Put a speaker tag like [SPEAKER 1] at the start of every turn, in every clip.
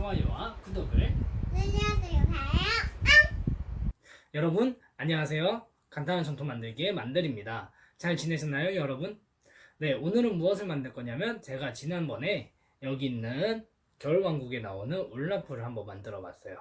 [SPEAKER 1] 좋아요와 구독을
[SPEAKER 2] 눌러주세요.
[SPEAKER 1] 여러분 안녕하세요. 간단한 전통 만들기의 만들입니다. 잘 지내셨나요 여러분? 네, 오늘은 무엇을 만들 거냐면 제가 지난번에 여기 있는 겨울왕국에 나오는 올라프를 한번 만들어 봤어요.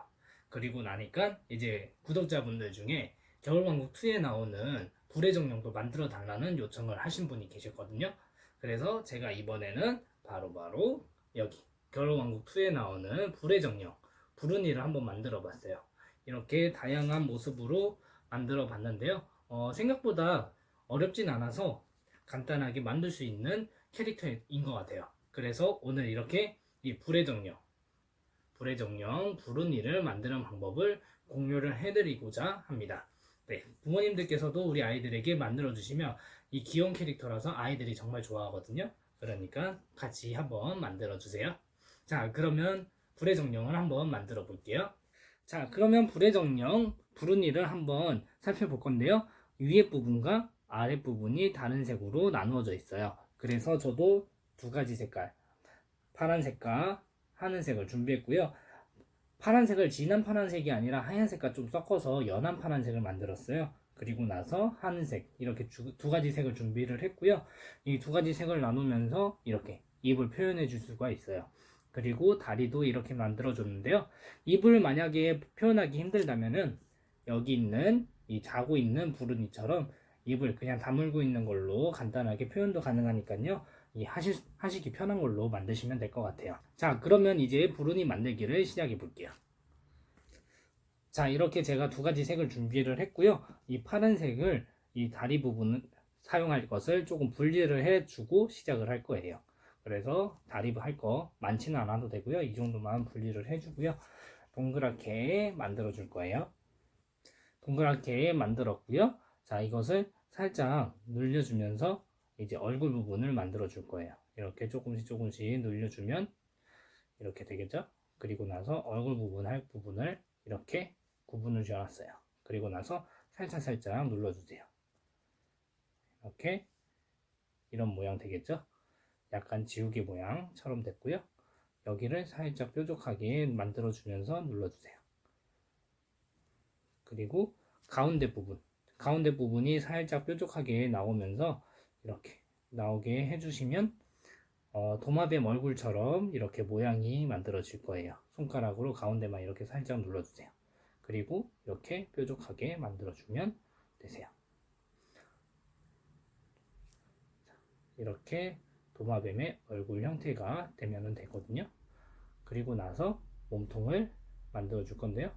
[SPEAKER 1] 그리고 나니까 이제 구독자분들 중에 겨울왕국2에 나오는 불의 정령도 만들어 달라는 요청을 하신 분이 계셨거든요. 그래서 제가 이번에는 바로 여기 겨울왕국2에 나오는 불의 정령 부르니를 한번 만들어 봤어요. 이렇게 다양한 모습으로 만들어 봤는데요. 생각보다 어렵진 않아서 간단하게 만들 수 있는 캐릭터인 것 같아요. 그래서 오늘 이렇게 이 불의 정령 부르니를 만드는 방법을 공유를 해드리고자 합니다. 네, 부모님들께서도 우리 아이들에게 만들어 주시면 이 귀여운 캐릭터라서 아이들이 정말 좋아하거든요. 그러니까 같이 한번 만들어 주세요. 자, 그러면 불의 정령을 한번 만들어 볼게요. 자, 그러면 불의 정령 부르니를 한번 살펴볼 건데요. 위에 부분과 아래 부분이 다른 색으로 나누어져 있어요. 그래서 저도 두 가지 색깔, 파란색과 하늘색을 준비했고요. 파란색을 진한 파란색이 아니라 하얀색과 좀 섞어서 연한 파란색을 만들었어요. 그리고 나서 하늘색, 이렇게 두 가지 색을 준비를 했고요. 이 두 가지 색을 나누면서 이렇게 입을 표현해 줄 수가 있어요. 그리고 다리도 이렇게 만들어 줬는데요. 입을 만약에 표현하기 힘들다면은 여기 있는 이 자고 있는 부르니처럼 입을 그냥 다물고 있는 걸로 간단하게 표현도 가능하니까요. 하시기 편한 걸로 만드시면 될 것 같아요. 자, 그러면 이제 부르니 만들기를 시작해 볼게요. 자, 이렇게 제가 두 가지 색을 준비를 했고요. 이 파란색을 이 다리 부분을 사용할 것을 조금 분리를 해주고 시작을 할 거예요. 그래서 다리 할 거 많지는 않아도 되고요. 이 정도만 분리를 해주고요. 동그랗게 만들어 줄 거예요. 동그랗게 만들었고요. 자, 이것을 살짝 늘려주면서 이제 얼굴 부분을 만들어 줄 거예요. 이렇게 조금씩 늘려주면 이렇게 되겠죠? 그리고 나서 얼굴 부분 할 부분을 이렇게 구분을 지어놨어요. 그리고 나서 살짝 눌러주세요. 이렇게 이런 모양 되겠죠? 약간 지우개 모양처럼 됐고요. 여기를 살짝 뾰족하게 만들어주면서 눌러주세요. 그리고 가운데 부분이 살짝 뾰족하게 나오면서 이렇게 나오게 해주시면 도마뱀 얼굴처럼 이렇게 모양이 만들어질 거예요. 손가락으로 가운데만 이렇게 살짝 눌러주세요. 그리고 이렇게 뾰족하게 만들어주면 되세요. 이렇게 도마뱀의 얼굴 형태가 되면 되거든요. 그리고 나서 몸통을 만들어 줄 건데요.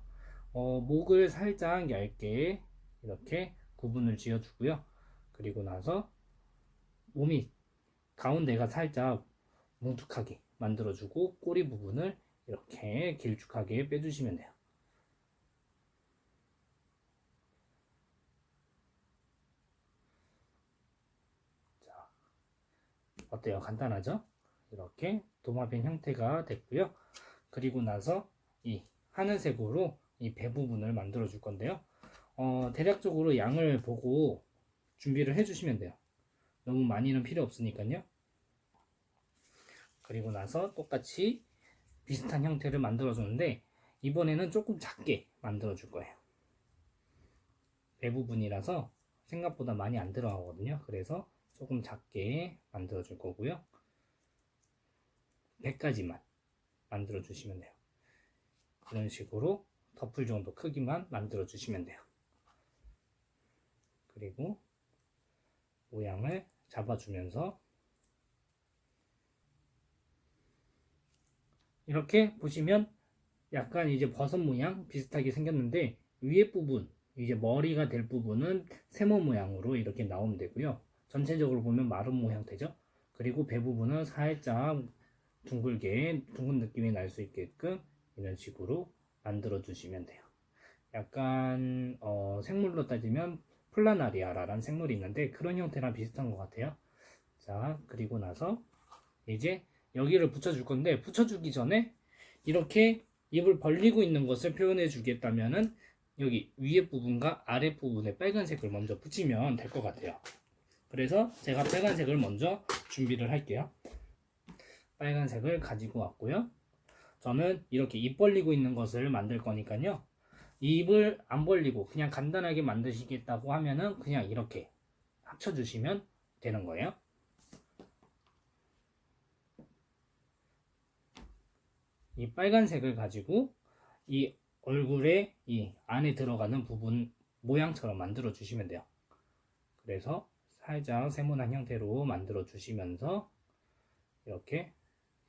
[SPEAKER 1] 목을 살짝 얇게 이렇게 구분을 지어 주고요. 그리고 나서 몸이 가운데가 살짝 뭉툭하게 만들어 주고 꼬리 부분을 이렇게 길쭉하게 빼주시면 돼요. 자, 어때요? 간단하죠? 이렇게 도마뱀 형태가 됐고요. 그리고 나서 이 하늘색으로 이 배 부분을 만들어 줄 건데요. 대략적으로 양을 보고 준비를 해 주시면 돼요. 너무 많이는 필요 없으니까요. 그리고 나서 똑같이 비슷한 형태를 만들어 주는데 이번에는 조금 작게 만들어 줄 거예요. 배 부분이라서 생각보다 많이 안 들어가거든요. 그래서 조금 작게 만들어 줄 거고요. 배까지만 만들어 주시면 돼요. 이런 식으로 덮을 정도 크기만 만들어 주시면 돼요. 그리고 모양을 잡아주면서 이렇게 보시면 약간 이제 버섯 모양 비슷하게 생겼는데 위에 부분 이제 머리가 될 부분은 세모 모양으로 이렇게 나오면 되고요. 전체적으로 보면 마름 모양 되죠. 그리고 배 부분은 살짝 둥근 느낌이 날 수 있게끔 이런 식으로 만들어 주시면 돼요. 약간 생물로 따지면 플라나리아라는 생물이 있는데 그런 형태랑 비슷한 것 같아요. 자, 그리고 나서 이제 여기를 붙여줄 건데 붙여주기 전에 이렇게 입을 벌리고 있는 것을 표현해 주겠다면은 여기 위에 부분과 아래 부분에 빨간색을 먼저 붙이면 될 것 같아요. 그래서 제가 빨간색을 먼저 준비를 할게요. 빨간색을 가지고 왔고요. 저는 이렇게 입 벌리고 있는 것을 만들 거니까요. 입을 안 벌리고 그냥 간단하게 만드시겠다고 하면은 그냥 이렇게 합쳐주시면 되는 거예요. 이 빨간색을 가지고 이 얼굴에 이 안에 들어가는 부분 모양처럼 만들어 주시면 돼요. 그래서 살짝 세모난 형태로 만들어 주시면서 이렇게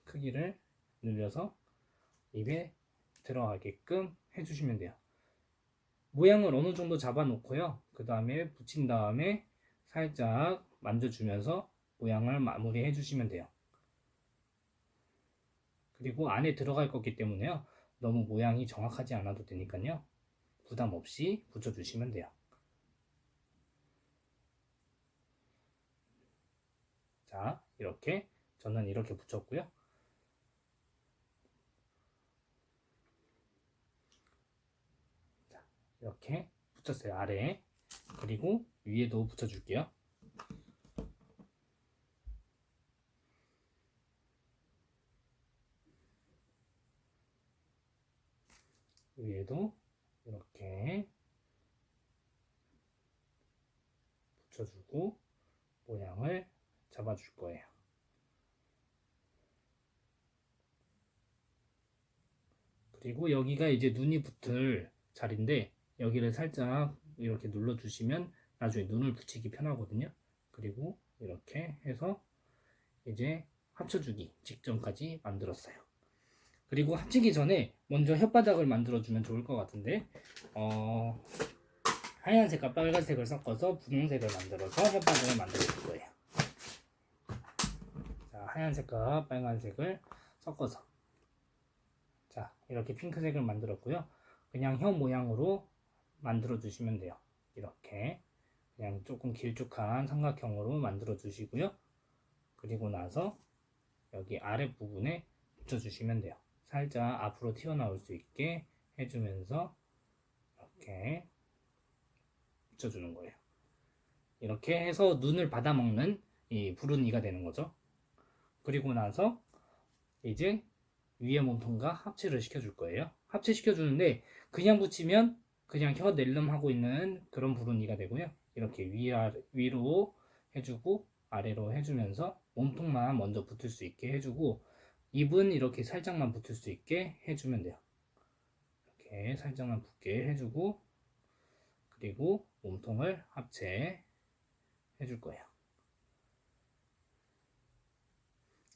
[SPEAKER 1] 크기를 늘려서 입에 들어가게끔 해주시면 돼요. 모양을 어느 정도 잡아 놓고요. 그 다음에 붙인 다음에 살짝 만져주면서 모양을 마무리 해주시면 돼요. 그리고 안에 들어갈 거기 때문에요. 너무 모양이 정확하지 않아도 되니까요. 부담 없이 붙여주시면 돼요. 자, 이렇게 저는 이렇게 붙였고요. 자, 이렇게 붙였어요. 아래에. 그리고 위에도 붙여줄게요. 위에도 이렇게 붙여주고 모양을 잡아줄 거예요. 그리고 여기가 이제 눈이 붙을 자리인데 여기를 살짝 이렇게 눌러주시면 나중에 눈을 붙이기 편하거든요. 그리고 이렇게 해서 이제 합쳐주기 직전까지 만들었어요. 그리고 합치기 전에 먼저 혓바닥을 만들어주면 좋을 것 같은데 하얀색과 빨간색을 섞어서 분홍색을 만들어서 혓바닥을 만들어 줄 거예요. 자, 하얀색과 빨간색을 섞어서 자, 이렇게 핑크색을 만들었고요. 그냥 혀 모양으로 만들어 주시면 돼요. 이렇게 그냥 조금 길쭉한 삼각형으로 만들어 주시고요. 그리고 나서 여기 아랫부분에 붙여주시면 돼요. 살짝 앞으로 튀어나올 수 있게 해주면서 이렇게 붙여주는 거예요. 이렇게 해서 눈을 받아먹는 이 부르니가 되는 거죠. 그리고 나서 이제 위에 몸통과 합체를 시켜줄 거예요. 합체 시켜주는데 그냥 붙이면 그냥 혀 낼름하고 있는 그런 부르니가 되고요. 이렇게 위로 해주고 아래로 해주면서 몸통만 먼저 붙을 수 있게 해주고 입은 이렇게 살짝만 붙을 수 있게 해주면 돼요. 이렇게 살짝만 붙게 해주고 그리고 몸통을 합체 해줄 거예요.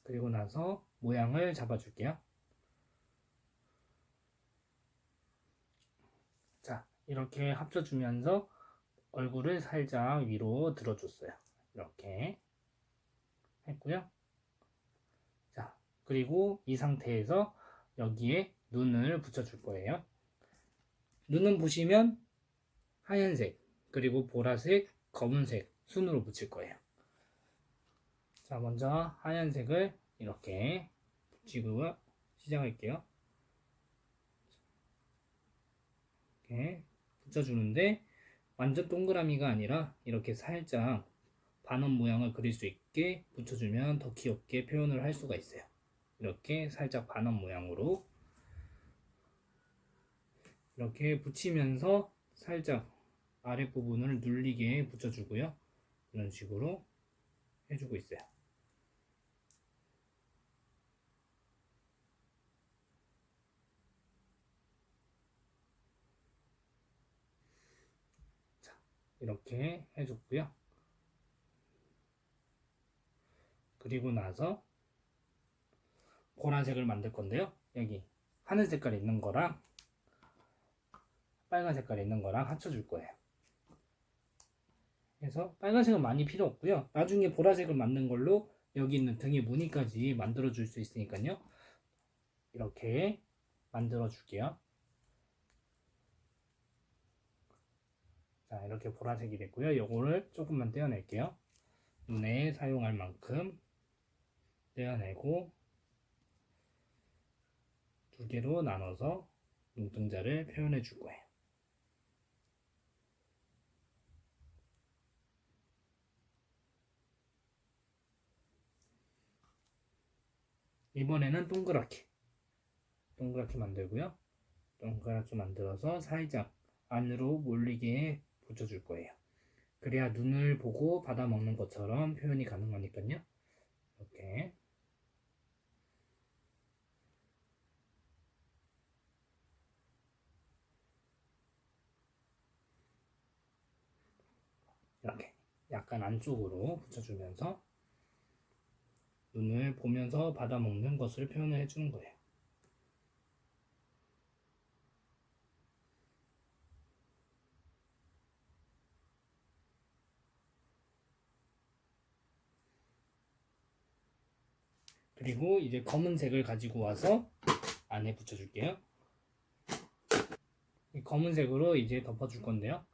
[SPEAKER 1] 그리고 나서 모양을 잡아줄게요. 자, 이렇게 합쳐주면서 얼굴을 살짝 위로 들어줬어요. 이렇게 했고요. 자, 그리고 이 상태에서 여기에 눈을 붙여줄 거예요. 눈은 보시면 하얀색, 그리고 보라색, 검은색 순으로 붙일 거예요. 자, 먼저 하얀색을 이렇게 붙이고 시작할게요. 이렇게 붙여주는데 완전 동그라미가 아니라 이렇게 살짝 반원 모양을 그릴 수 있게 붙여주면 더 귀엽게 표현을 할 수가 있어요. 이렇게 살짝 반원 모양으로 이렇게 붙이면서 살짝 아랫부분을 눌리게 붙여주고요. 이런 식으로 해주고 있어요. 자, 이렇게 해줬고요. 그리고 나서 보라색을 만들 건데요. 여기 하늘 색깔 있는 거랑 빨간 색깔 있는 거랑 합쳐줄 거예요. 그래서 빨간색은 많이 필요 없고요. 나중에 보라색을 만든 걸로 여기 있는 등의 무늬까지 만들어 줄 수 있으니까요. 이렇게 만들어 줄게요. 자, 이렇게 보라색이 됐고요. 요거를 조금만 떼어낼게요. 눈에 사용할 만큼 떼어내고 두 개로 나눠서 눈동자를 표현해 줄 거예요. 이번에는 동그랗게 동그랗게 만들고요. 동그랗게 만들어서 살짝 안으로 몰리게 붙여줄 거예요. 그래야 눈을 보고 받아 먹는 것처럼 표현이 가능하니까요. 이렇게. 이렇게 약간 안쪽으로 붙여주면서 눈을 보면서 받아 먹는 것을 표현을 해주는 거예요. 그리고 이제 검은색을 가지고 와서 안에 붙여줄게요. 이 검은색으로 이제 덮어줄 건데요.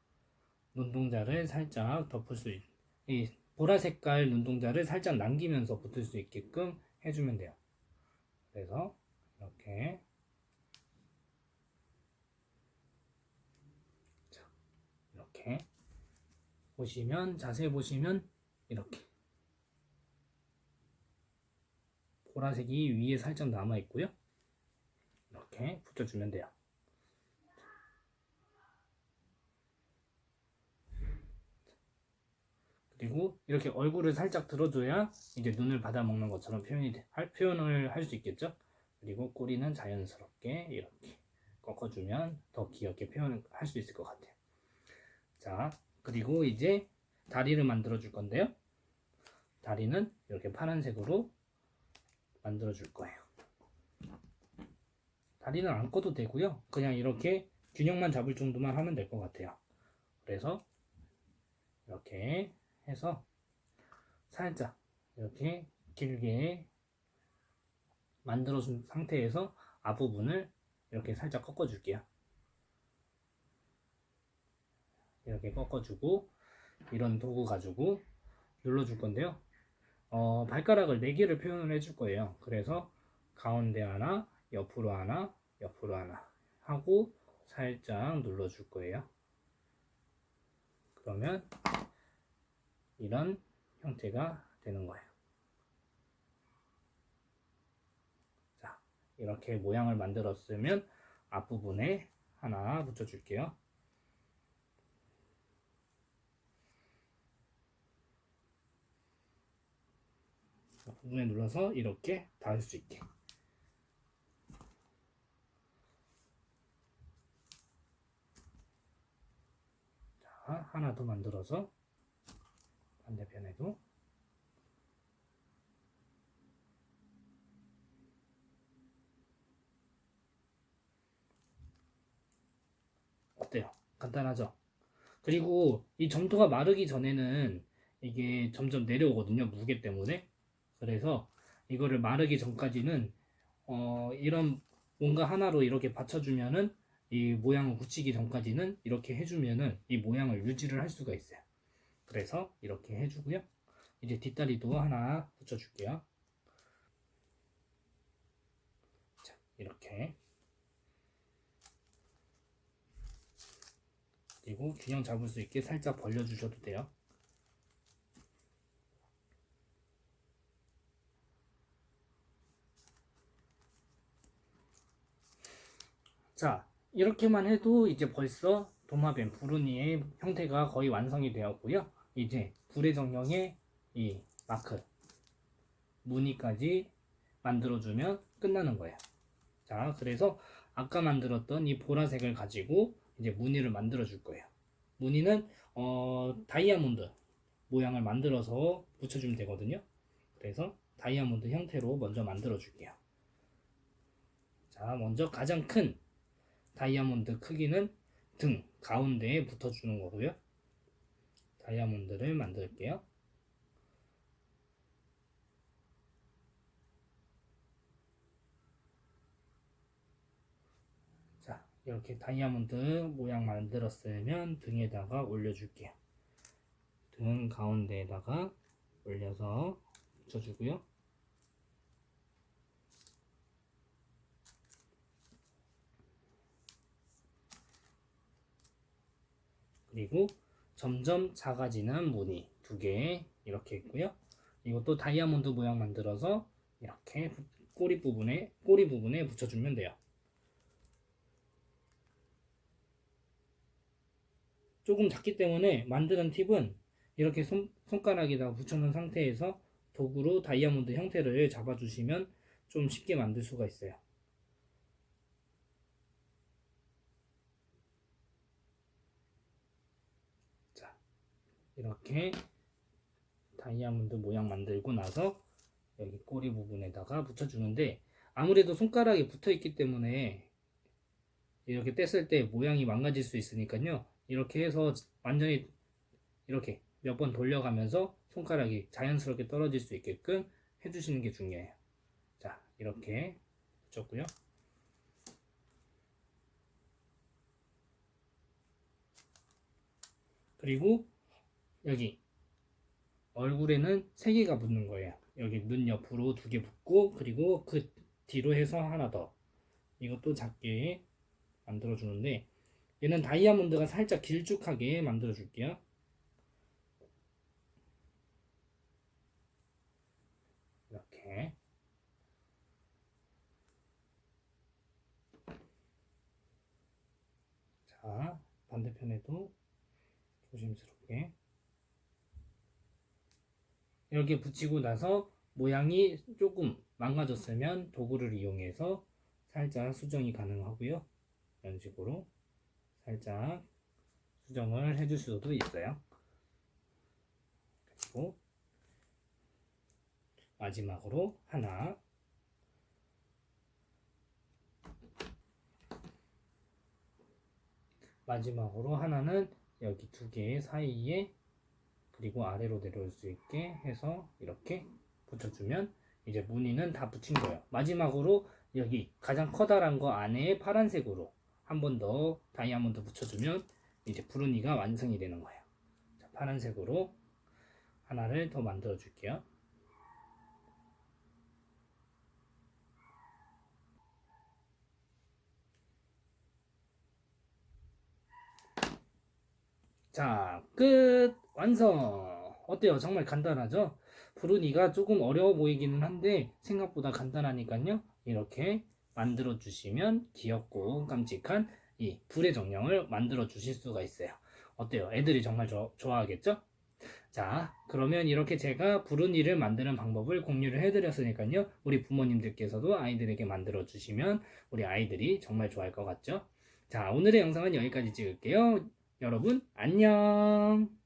[SPEAKER 1] 눈동자를 살짝 덮을 수 있, 이 보라 색깔 눈동자를 살짝 남기면서 붙을 수 있게끔 해주면 돼요. 그래서 이렇게 이렇게 보시면 자세히 보시면 이렇게 보라색이 위에 살짝 남아 있고요. 이렇게 붙여주면 돼요. 그리고 이렇게 얼굴을 살짝 들어줘야 이제 눈을 받아 먹는 것처럼 표현을 할 수 있겠죠. 그리고 꼬리는 자연스럽게 이렇게 꺾어주면 더 귀엽게 표현을 할 수 있을 것 같아요. 자, 그리고 이제 다리를 만들어 줄 건데요. 다리는 이렇게 파란색으로 만들어 줄 거예요. 다리는 안 꺼도 되고요. 그냥 이렇게 균형만 잡을 정도만 하면 될 것 같아요. 그래서 이렇게 해서 살짝 이렇게 길게 만들어 준 상태에서 앞부분을 이렇게 살짝 꺾어 줄게요. 이렇게 꺾어주고 이런 도구 가지고 눌러줄 건데요. 발가락을 4개를 표현을 해줄 거예요. 그래서 가운데 하나, 옆으로 하나, 옆으로 하나 하고 살짝 눌러줄 거예요. 그러면 이런 형태가 되는 거예요. 자, 이렇게 모양을 만들었으면 앞부분에 하나 붙여줄게요. 부분에 눌러서 이렇게 닿을 수 있게. 자, 하나 더 만들어서 반대편에도 어때요? 간단하죠? 그리고 이 점토가 마르기 전에는 이게 점점 내려오거든요. 무게 때문에. 그래서 이거를 마르기 전까지는 이런 뭔가 하나로 이렇게 받쳐주면은 이 모양을 굳히기 전까지는 이렇게 해주면은 이 모양을 유지를 할 수가 있어요. 그래서 이렇게 해주고요. 이제 뒷다리도 하나 붙여줄게요. 자, 이렇게. 그리고 균형 잡을 수 있게 살짝 벌려주셔도 돼요. 자, 이렇게만 해도 이제 벌써 도마뱀 부르니의 형태가 거의 완성이 되었고요. 이제 불의 정령의 이 마크 무늬까지 만들어주면 끝나는 거예요. 자, 그래서 아까 만들었던 이 보라색을 가지고 이제 무늬를 만들어 줄 거예요. 무늬는 다이아몬드 모양을 만들어서 붙여주면 되거든요. 그래서 다이아몬드 형태로 먼저 만들어 줄게요. 자, 먼저 가장 큰 다이아몬드 크기는 등 가운데에 붙어주는 거고요. 다이아몬드를 만들게요. 자, 이렇게 다이아몬드 모양 만들었으면 등에다가 올려줄게요. 등 가운데에다가 올려서 붙여주고요. 그리고 점점 작아지는 무늬 2개 이렇게 있고요. 이것도 다이아몬드 모양 만들어서 이렇게 꼬리 부분에 붙여주면 돼요. 조금 작기 때문에 만드는 팁은 이렇게 손가락에다 붙여놓은 상태에서 도구로 다이아몬드 형태를 잡아주시면 좀 쉽게 만들 수가 있어요. 자, 이렇게 다이아몬드 모양 만들고 나서 여기 꼬리 부분에다가 붙여주는데, 아무래도 손가락에 붙어 있기 때문에 이렇게 뗐을 때 모양이 망가질 수 있으니까요, 이렇게 해서 완전히 이렇게 몇 번 돌려가면서 손가락이 자연스럽게 떨어질 수 있게끔 해주시는 게 중요해요. 자, 이렇게 붙였고요. 그리고 여기 얼굴에는 3개가 붙는 거예요. 여기 눈 옆으로 2개 붙고, 그리고 그 뒤로 해서 하나 더, 이것도 작게 만들어 주는데, 얘는 다이아몬드가 살짝 길쭉하게 만들어 줄게요. 이렇게. 자, 반대편에도 조심스럽게 이렇게 붙이고 나서 모양이 조금 망가졌으면 도구를 이용해서 살짝 수정이 가능하고요. 이런 식으로 살짝 수정을 해줄 수도 있어요. 그리고 마지막으로 하나는 여기 2개 사이에, 그리고 아래로 내려올 수 있게 해서 이렇게 붙여주면 이제 무늬는 다 붙인 거예요. 마지막으로 여기 가장 커다란 거 안에 파란색으로 한 번 더 다이아몬드 붙여주면 이제 부르니가 완성이 되는 거예요. 자, 파란색으로 하나를 더 만들어 줄게요. 자, 끝! 완성! 어때요? 정말 간단하죠? 부르니가 조금 어려워 보이기는 한데 생각보다 간단하니까요, 이렇게 만들어 주시면 귀엽고 깜찍한 이 불의 정령을 만들어 주실 수가 있어요. 어때요? 애들이 정말 좋아하겠죠? 자, 그러면 이렇게 제가 부르니를 만드는 방법을 공유를 해드렸으니까요, 우리 부모님들께서도 아이들에게 만들어 주시면 우리 아이들이 정말 좋아할 것 같죠? 자, 오늘의 영상은 여기까지 찍을게요. 여러분 안녕.